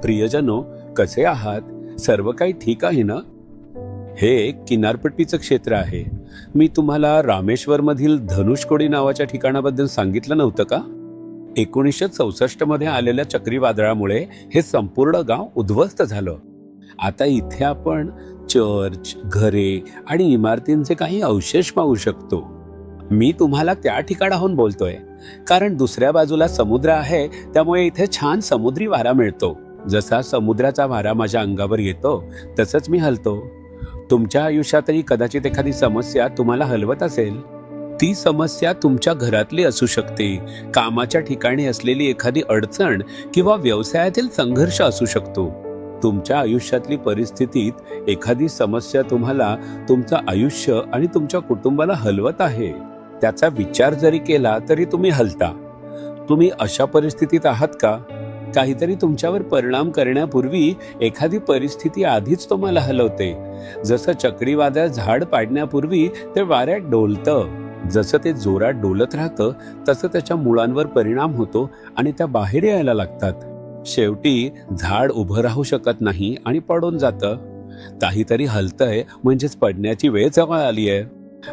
प्रियजनो, कसे आहात? सर्व काही ठीक आहे ना? हे एक किनारपट्टीचं क्षेत्र आहे. मी तुम्हाला रामेश्वर मधील धनुषकोडी नावाच्या ठिकाणाबद्दल सांगितलं नव्हतं का? 1964 मध्ये आलेल्या चक्रीवादळामुळे हे संपूर्ण गाव उद्ध्वस्त झालं. आता इथे आपण चर्च, घरे आणि इमारतींचे काही अवशेष पाहू शकतो. मी तुम्हाला त्या ठिकाणाहून बोलतोय कारण दुसऱ्या बाजूला समुद्र आहे, त्यामुळे इथे छान समुद्री वारा मिळतो. जसा समुद्राचा वारा माझ्या अंगावर येतो तसंच मी हलतो. तुमच्या आयुष्यातही कदाचित एखादी समस्या तुम्हाला हलवत असेल. ती समस्या तुमच्या घरातली असू शकते, कामाच्या ठिकाणी असलेली एखादी अडचण किंवा व्यवसायातील संघर्ष असू शकतो. तुमच्या आयुष्यातली परिस्थितीत एखादी समस्या तुम्हाला तुमचं आयुष्य आणि तुमच्या कुटुंबाला हलवत आहे. त्याचा विचार जरी केला तरी तुम्ही हलता. तुम्ही अशा परिस्थितीत आहात का? काहीतरी तुमच्यावर परिणाम करण्यापूर्वी एखादी परिस्थिती आधीच तुम्हाला हलवते. जसं चक्रीवादळ झाड पाडण्यापूर्वी ते वाऱ्यात डोलतं. जसं ते जोरात डोलत राहतं तसं त्याच्या मुळांवर परिणाम होतो आणि त्या बाहेर यायला लागतात. शेवटी झाड उभं राहू शकत नाही आणि पडून जातं. काहीतरी हलतंय म्हणजेच पडण्याची वेळ जवळ आली आहे.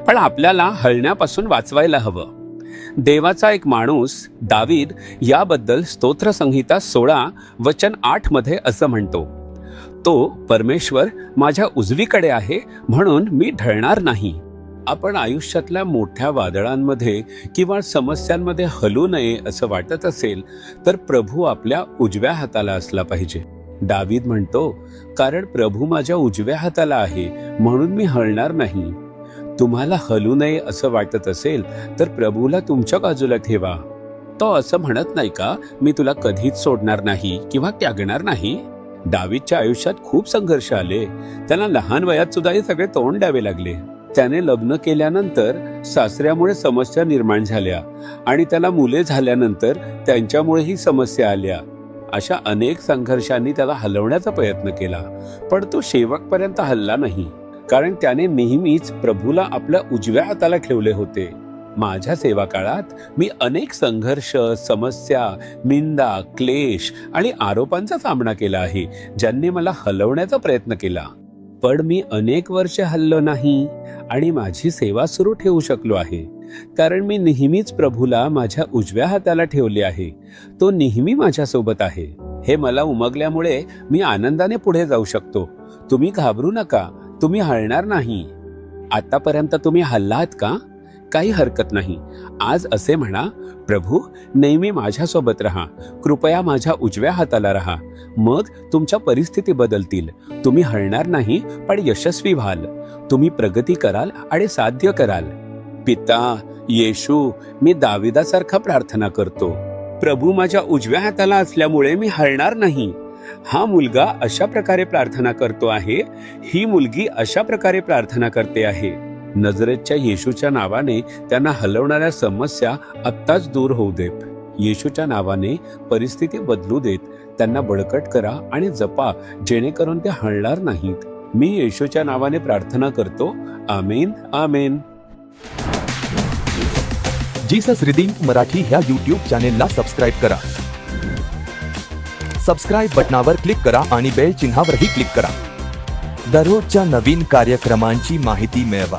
पण आपल्याला हलण्यापासून वाचवायला हवं. देवाचा एक माणूस दावीद याबद्दल स्तोत्र संहिता 16 वचन 8 मध्ये असं म्हणतो, तो परमेश्वर माझ्या उजवीकडे आहे म्हणून मी ढळणार नाही. आपण आयुष्यातल्या मोठ्या वादळांमध्ये किंवा समस्यांमध्ये हलू नये असं वाटत असेल तर प्रभू आपल्या उजव्या हाताला असला पाहिजे. दावीद म्हणतो, कारण प्रभू माझ्या उजव्या हाताला आहे म्हणून मी हलणार नाही. तुम्हाला हलू नये असं वाटत असेल तर प्रभूला तुमच्या बाजूला ठेवा. तो असं म्हणत नाही का, मी तुला कधीच सोडणार नाही किंवा त्यागणार नाही? दावीदच्या आयुष्यात खूप संघर्ष आले. त्यांना लहान वयात सुद्धा हे सगळे तोंड द्यावे लागले. त्याने लग्न केल्यानंतर सासऱ्यामुळे समस्या निर्माण झाल्या आणि त्याला मुले झाल्यानंतर त्यांच्यामुळेही समस्या आल्या. अशा अनेक संघर्षांनी त्याला हलवण्याचा प्रयत्न केला, पण तो शेवटपर्यंत हलला नाही, कारण त्याने नेहमीच प्रभूला आपल्या उजव्या हाताला ठेवले होते. माझ्या सेवा काळात मी अनेक संघर्ष, समस्या, निंदा, क्लेश आणि आरोपांचा सामना केला आहे, ज्यांनी मला हलवण्याचा प्रयत्न केला. पण मी अनेक वर्ष हललो नाही आणि माझी सेवा सुरू ठेवू शकलो आहे, कारण मी नेहमीच प्रभूला माझ्या उजव्या हाताला ठेवले आहे. तो नेहमी माझ्यासोबत आहे. हे मला उमगल्यामुळे मी आनंदाने पुढे जाऊ शकतो. तुम्ही घाबरू नका, तुम्ही हलणार नाही. आतापर्यंत तुम्ही हललात का? काही हरकत नाही. आज असे म्हणा, प्रभू नेहमी माझ्यासोबत राहा, कृपया माझ्या उजव्या हाताला राहा. मग तुमच्या परिस्थिती बदलतील. तुम्ही हलणार नाही पण यशस्वी व्हाल. तुम्ही प्रगती कराल आणि साध्य कराल. पिता येशू, मी दाविदासारखा प्रार्थना करतो. प्रभू माझ्या उजव्या हाताला असल्यामुळे मी हलणार नाही. हा मुलगा अशा प्रकारे प्रार्थना करतो आहे, ही मुलगी अशा प्रकारे प्रार्थना करते आहे. नजरेतच्या येशूच्या नावाने त्यांना हलवणाऱ्या समस्या आत्ताच दूर होऊ देत. येशूच्या नावाने परिस्थिती बदलू देत. त्यांना बळकट करा आणि जपा, जेणेकरून ते हलणार नाहीत. मी येशूच्या नावाने प्रार्थना करतो. आमेन, आमेन. जीसस रिडीम्ड मराठी ह्या YouTube चॅनेलला सबस्क्राईब करा. सबस्क्राईब बटनावर क्लिक करा आणि बेल चिन्हावरही क्लिक करा. दररोजच्या नवीन कार्यक्रमांची माहिती मिळवा.